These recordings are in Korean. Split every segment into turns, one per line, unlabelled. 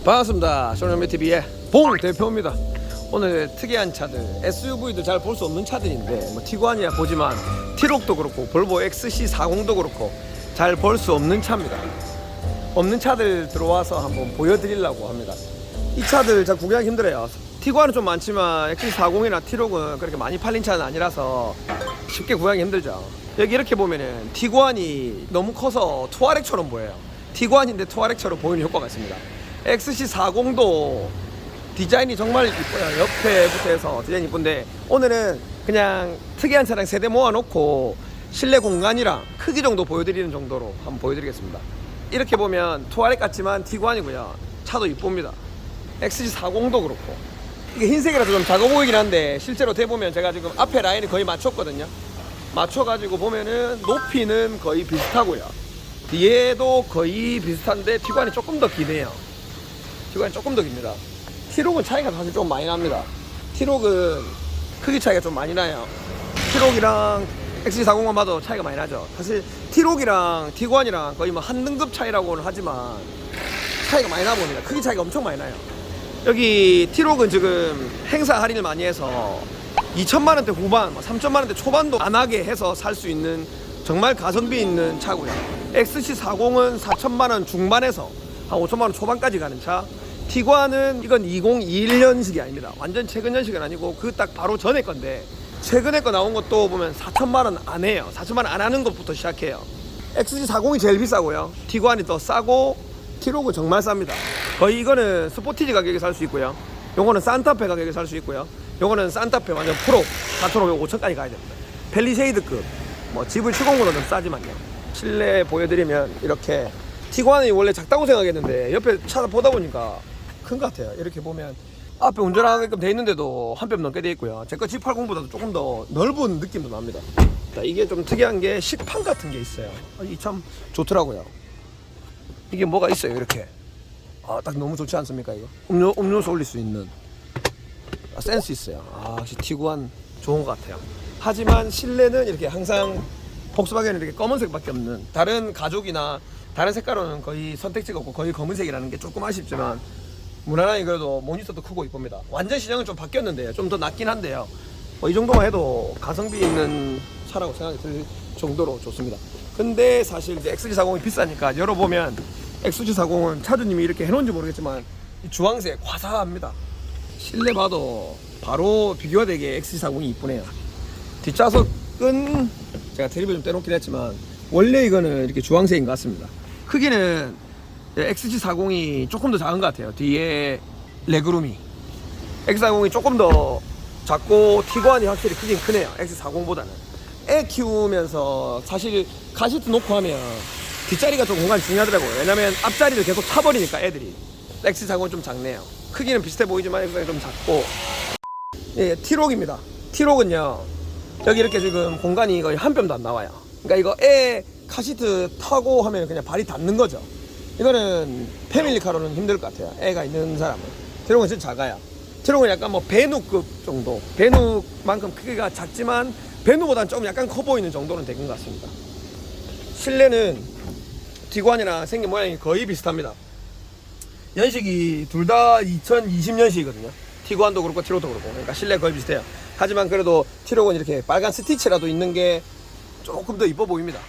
반갑습니다. 쇼노미TV의 봉 대표입니다. 오늘 특이한 차들, SUV도 잘 볼 수 없는 차들인데 뭐 티구안이야 보지만 T-Roc도 그렇고 볼보 XC40도 그렇고 잘 볼 수 없는 차입니다. 없는 차들 들어와서 한번 보여드리려고 합니다. 이 차들 잘 구경하기 힘들어요. 티구안은 좀 많지만 XC40이나 T-Roc은 그렇게 많이 팔린 차는 아니라서 쉽게 구하기 힘들죠. 여기 이렇게 보면은 티구안이 너무 커서 투아렉처럼 보여요. 티구안인데 투아렉처럼 보이는 효과가 있습니다. XC40도 디자인이 정말 이뻐요. 옆에부터 해서 디자인이 이쁜데 오늘은 그냥 특이한 차량 세대 모아놓고 실내 공간이랑 크기 정도 보여드리는 정도로 한번 보여드리겠습니다. 이렇게 보면 투아렉 같지만 티구안이고요. 차도 이쁩니다. XC40도 그렇고 이게 흰색이라서 좀 작아 보이긴 한데 실제로 대보면 제가 지금 앞에 라인을 거의 맞췄거든요. 맞춰가지고 보면은 높이는 거의 비슷하고요. 뒤에도 거의 비슷한데 티구안이 조금 더 기네요. 티구안이 조금 더 깁니다. T-Roc은 차이가 사실 좀 많이 납니다. T-Roc은 크기 차이가 좀 많이 나요. T-Roc이랑 XC40만 봐도 차이가 많이 나죠. 사실 T-Roc이랑 티구안이랑 거의 뭐 한 등급 차이라고는 하지만 차이가 많이 나봅니다. 크기 차이가 엄청 많이 나요. 여기 T-Roc은 지금 행사 할인을 많이 해서 2천만원대 후반, 3천만원대 초반도 안 하게 해서 살 수 있는 정말 가성비 있는 차고요. XC40은 4천만원 중반에서 한 5천만원 초반까지 가는 차. 티구안은 이건 2021년식이 아닙니다. 완전 최근 년식은 아니고 그 딱 바로 전에 건데 최근에 거 나온 것도 보면 4천만원 안 해요. 4천만원 안 하는 것부터 시작해요. XC40이 제일 비싸고요. 티구안이 더 싸고 T-Roc은 정말 쌉니다. 거의 이거는 스포티지 가격에 살 수 있고요. 요거는 산타페 가격에 살 수 있고요. 요거는 산타페 완전 프로 4,500, 5천까지 가야 됩니다. 펠리세이드급 뭐 GV70보다 좀 싸지만요. 실내 보여드리면 이렇게 티구안이 원래 작다고 생각했는데 옆에 차 보다 보니까 큰 것 같아요. 이렇게 보면 앞에 운전하게끔 돼 있는데도 한 뼘 넘게 돼 있고요. 제 거 G80보다도 조금 더 넓은 느낌도 납니다. 이게 좀 특이한 게 식판 같은 게 있어요. 이 참 좋더라고요. 이게 뭐가 있어요. 이렇게 딱 너무 좋지 않습니까? 이거 음료수 올릴 수 있는 센스 있어요. 역시 티구안 좋은 것 같아요. 하지만 실내는 이렇게 항상 폭스바겐은 이렇게 검은색밖에 없는, 다른 가죽이나 다른 색깔로는 거의 선택지가 없고 거의 검은색이라는 게 조금 아쉽지만 무난하게 그래도 모니터도 크고 이쁩니다. 완전 시장은 좀 바뀌었는데요. 좀 더 낫긴 한데요. 이 정도만 해도 가성비 있는 차라고 생각이 들 정도로 좋습니다. 근데 사실 이제 XC40이 비싸니까 열어보면 XC40은 차주님이 이렇게 해놓은지 모르겠지만 이 주황색 화사합니다. 실내 봐도 바로 비교가 되게 XC40이 이쁘네요. 뒷좌석은 제가 테레비 좀 떼놓긴 했지만 원래 이거는 이렇게 주황색인 것 같습니다. 크기는 XC40이 조금 더 작은 것 같아요. 뒤에 레그룸이 XC40이 조금 더 작고 티구안이 확실히 크긴 크네요. XC40보다는. 애 키우면서 사실 카시트 놓고 하면 뒷자리가 좀 공간이 중요하더라고요. 왜냐면 앞자리를 계속 차버리니까 애들이. XC40은 좀 작네요. 크기는 비슷해 보이지만 XC40이 좀 작고. 예, T-Roc입니다. T-Roc은요 여기 이렇게 지금 공간이 거의 한 뼘도 안 나와요. 그러니까 이거 애 카시트 타고 하면 그냥 발이 닿는 거죠. 이거는 패밀리카로는 힘들 것 같아요. 애가 있는 사람은. T-Roc은 진짜 작아요. T-Roc은 약간 뭐 배누급 정도, 배누만큼 크기가 작지만 배누보다는 좀 약간 커 보이는 정도는 되는 것 같습니다. 실내는 티구안이랑 생긴 모양이 거의 비슷합니다. 연식이 둘 다 2020년식이거든요. 티구안도 그렇고 T-Roc도 그렇고. 그러니까 실내 거의 비슷해요. 하지만 그래도 T-Roc은 이렇게 빨간 스티치라도 있는 게 조금 더 이뻐 보입니다.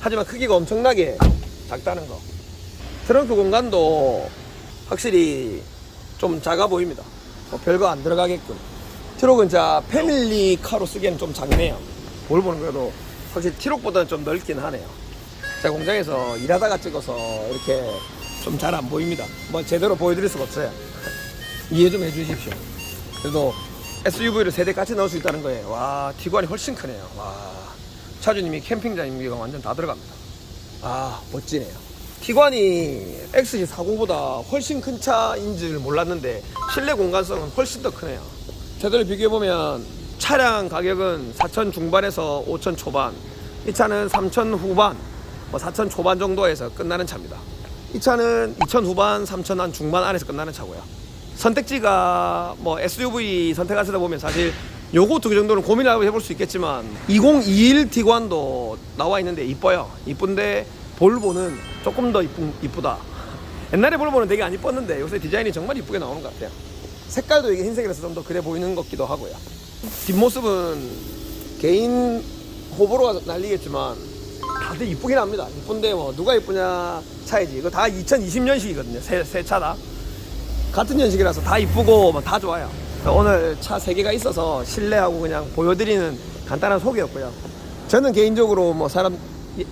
하지만 크기가 엄청나게 작다는 거. 트렁크 공간도 확실히 좀 작아 보입니다. 별거 안 들어가게끔. T-Roc은 자 패밀리카로 쓰기에는 좀 작네요. 볼보는 그래도 확실히 T-Roc보다는 좀 넓긴 하네요. 제가 공장에서 일하다가 찍어서 이렇게 좀 잘 안 보입니다. 뭐 제대로 보여드릴 수가 없어요. 이해 좀 해주십시오. 그래도 SUV를 세대 같이 넣을 수 있다는 거예요. 와, 티구안이 훨씬 크네요. 와, 차주님이 캠핑장인기가 완전 다 들어갑니다. 멋지네요. 티구안이 XC40보다 훨씬 큰 차인 줄 몰랐는데 실내 공간성은 훨씬 더 크네요. 제대로 비교해보면 차량 가격은 4천 중반에서 5천 초반, 이 차는 3천 후반, 4천 초반 정도에서 끝나는 차입니다. 이 차는 2천 후반, 3천 한 중반 안에서 끝나는 차고요. 선택지가 뭐 SUV 선택하시다 보면 사실 요거 두 개 정도는 고민을 해볼 수 있겠지만 2021 티구안도 나와 있는데 이뻐요. 이쁜데 볼보는 조금 더 이쁘다. 옛날에 볼보는 되게 안 이뻤는데 요새 디자인이 정말 이쁘게 나오는 것 같아요. 색깔도 이게 흰색이라서 좀 더 그래 보이는 것 같기도 하고요. 뒷모습은 개인 호불호가 날리겠지만 다들 이쁘긴 합니다. 이쁜데 뭐 누가 이쁘냐 차이지. 이거 다 2020년식이거든요. 새 차다. 같은 년식이라서 다 이쁘고 뭐 다 좋아요. 오늘 차 3개가 있어서 실내하고 그냥 보여드리는 간단한 소개였고요. 저는 개인적으로 뭐 사람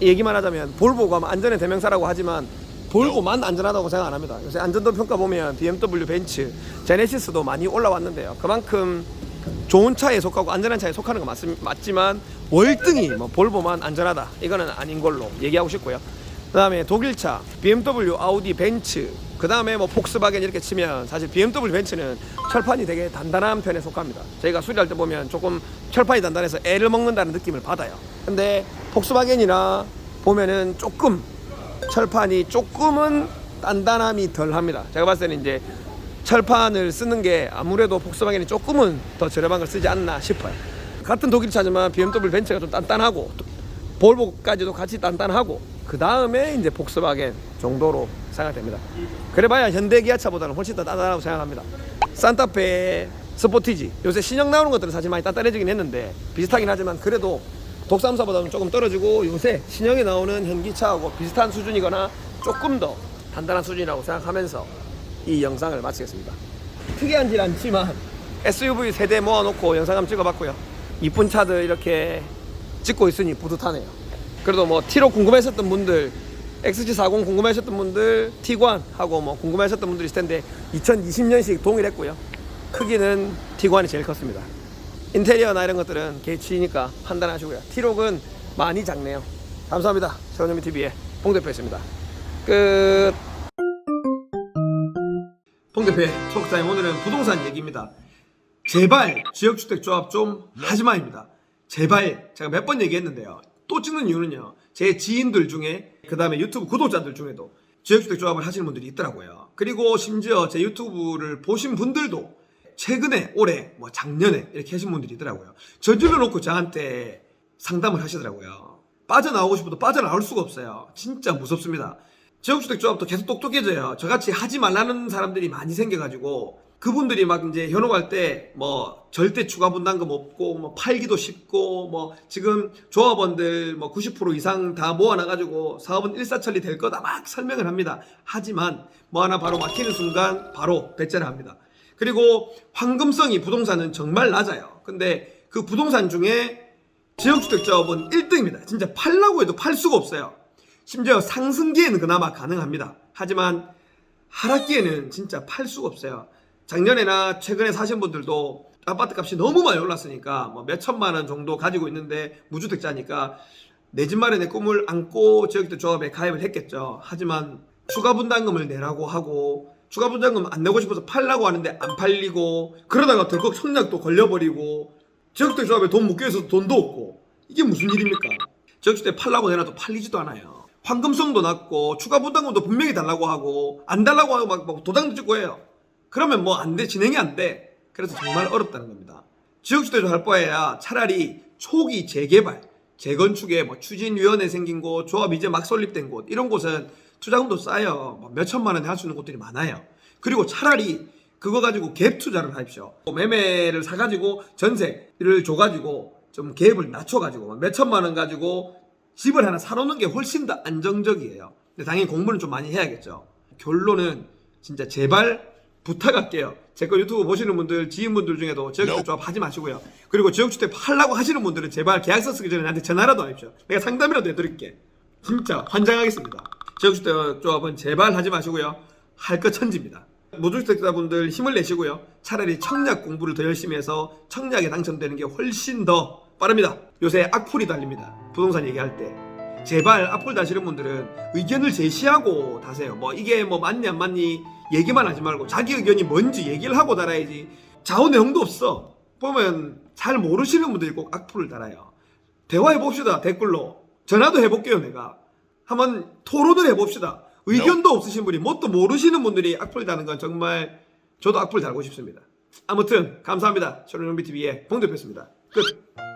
얘기만 하자면 볼보가 안전의 대명사라고 하지만 볼보만 안전하다고 생각 안 합니다. 요새 안전도 평가 보면 BMW, 벤츠, 제네시스도 많이 올라왔는데요. 그만큼 좋은 차에 속하고 안전한 차에 속하는 거 맞지만 월등히 뭐 볼보만 안전하다 이거는 아닌 걸로 얘기하고 싶고요. 그 다음에 독일차, BMW, 아우디, 벤츠, 그 다음에 뭐 폭스바겐 이렇게 치면 사실 BMW, 벤츠는 철판이 되게 단단한 편에 속합니다. 저희가 수리할 때 보면 조금 철판이 단단해서 애를 먹는다는 느낌을 받아요. 근데 폭스바겐이나 보면은 조금 철판이 조금은 단단함이 덜 합니다. 제가 봤을 때는 이제 철판을 쓰는 게 아무래도 폭스바겐이 조금은 더 저렴한 걸 쓰지 않나 싶어요. 같은 독일차지만 BMW, 벤츠가 좀 단단하고 볼보까지도 같이 단단하고 그 다음에 이제 폭스바겐 정도로 생각됩니다. 그래봐야 현대 기아차보다는 훨씬 더 단단하다고 생각합니다. 산타페, 스포티지 요새 신형 나오는 것들은 사실 많이 단단해지긴 했는데 비슷하긴 하지만 그래도 독삼사보다는 조금 떨어지고 요새 신형이 나오는 현기차하고 비슷한 수준이거나 조금 더 단단한 수준이라고 생각하면서 이 영상을 마치겠습니다. 특이하진 않지만 SUV 세대 모아놓고 영상 한번 찍어봤고요. 이쁜 차들 이렇게 찍고 있으니 뿌듯하네요. 그래도 뭐 T6 궁금하셨던 분들, XC40 궁금하셨던 분들, Tiguan하고 뭐 궁금하셨던 분들이 있을 텐데 2020년식 동일했고요. 크기는 Tiguan이 제일 컸습니다. 인테리어나 이런 것들은 개취니까 판단하시고요. T6은 많이 작네요. 감사합니다. 최원영TV의 봉 대표였습니다. 끝. 봉 대표의 톡타임. 오늘은 부동산 얘기입니다. 제발 지역주택조합 좀 하지마입니다. 제발. 제가 몇 번 얘기했는데요. 또 찍는 이유는요, 제 지인들 중에 그 다음에 유튜브 구독자들 중에도 지역주택조합을 하시는 분들이 있더라고요. 그리고 심지어 제 유튜브를 보신 분들도 최근에 올해 뭐 작년에 이렇게 하신 분들이 있더라고요. 저질러 놓고 저한테 상담을 하시더라고요. 빠져나오고 싶어도 빠져나올 수가 없어요. 진짜 무섭습니다. 지역주택조합도 계속 똑똑해져요. 저같이 하지 말라는 사람들이 많이 생겨가지고 그분들이 막 이제 현혹할 때 뭐 절대 추가 분담금 없고 뭐 팔기도 쉽고 뭐 지금 조합원들 뭐 90% 이상 다 모아놔가지고 사업은 일사천리 될 거다 막 설명을 합니다. 하지만 뭐 하나 바로 막히는 순간 바로 배째를 합니다. 그리고 황금성이 부동산은 정말 낮아요. 근데 그 부동산 중에 지역주택조합은 1등입니다. 진짜 팔라고 해도 팔 수가 없어요. 심지어 상승기에는 그나마 가능합니다. 하지만 하락기에는 진짜 팔 수가 없어요. 작년에나 최근에 사신 분들도 아파트 값이 너무 많이 올랐으니까 뭐 몇 천만 원 정도 가지고 있는데 무주택자니까 내 집 마련의 꿈을 안고 지역주택조합에 가입을 했겠죠. 하지만 추가 분담금을 내라고 하고 추가 분담금 안 내고 싶어서 팔라고 하는데 안 팔리고 그러다가 덜컥 청약도 걸려버리고 지역주택조합에 돈 묶여있어서 돈도 없고 이게 무슨 일입니까? 지역주택 팔라고 내놔도 팔리지도 않아요. 황금성도 낮고 추가 분담금도 분명히 달라고 하고 안 달라고 하고 막 도장도 찍고 해요. 그러면 뭐 안 돼, 진행이 안 돼. 그래서 정말 어렵다는 겁니다. 지역주택조 할 바에야 차라리 초기 재개발, 재건축에 뭐 추진위원회 생긴 곳, 조합 이제 막 설립된 곳 이런 곳은 투자금도 쌓여 몇 천만 원에 할 수 있는 곳들이 많아요. 그리고 차라리 그거 가지고 갭 투자를 하십시오. 매매를 사가지고 전세를 줘가지고 좀 갭을 낮춰가지고 몇 천만 원 가지고 집을 하나 사놓는 게 훨씬 더 안정적이에요. 근데 당연히 공부는 좀 많이 해야겠죠. 결론은 진짜 제발 부탁할게요. 제 거 유튜브 보시는 분들, 지인분들 중에도 지역주택조합 하지 마시고요. 그리고 지역주택 하려고 하시는 분들은 제발 계약서 쓰기 전에 나한테 전화라도 하십시오. 내가 상담이라도 해드릴게. 진짜 환장하겠습니다. 지역주택조합은 제발 하지 마시고요. 할 것 천지입니다. 무주택자분들 힘을 내시고요. 차라리 청약 공부를 더 열심히 해서 청약에 당첨되는 게 훨씬 더 빠릅니다. 요새 악플이 달립니다. 부동산 얘기할 때. 제발 악플 다시는 분들은 의견을 제시하고 다세요. 뭐 이게 뭐 맞니 안 맞니 얘기만 하지 말고 자기 의견이 뭔지 얘기를 하고 달아야지. 좌우 내용도 없어. 보면 잘 모르시는 분들이 꼭 악플을 달아요. 대화해봅시다. 댓글로. 전화도 해볼게요. 내가 한번 토론을 해봅시다. 의견도 없으신 분이 뭣도 모르시는 분들이 악플 다는 건 정말 저도 악플 달고 싶습니다. 아무튼 감사합니다. 최원영TV의 봉 대표였습니다. 끝.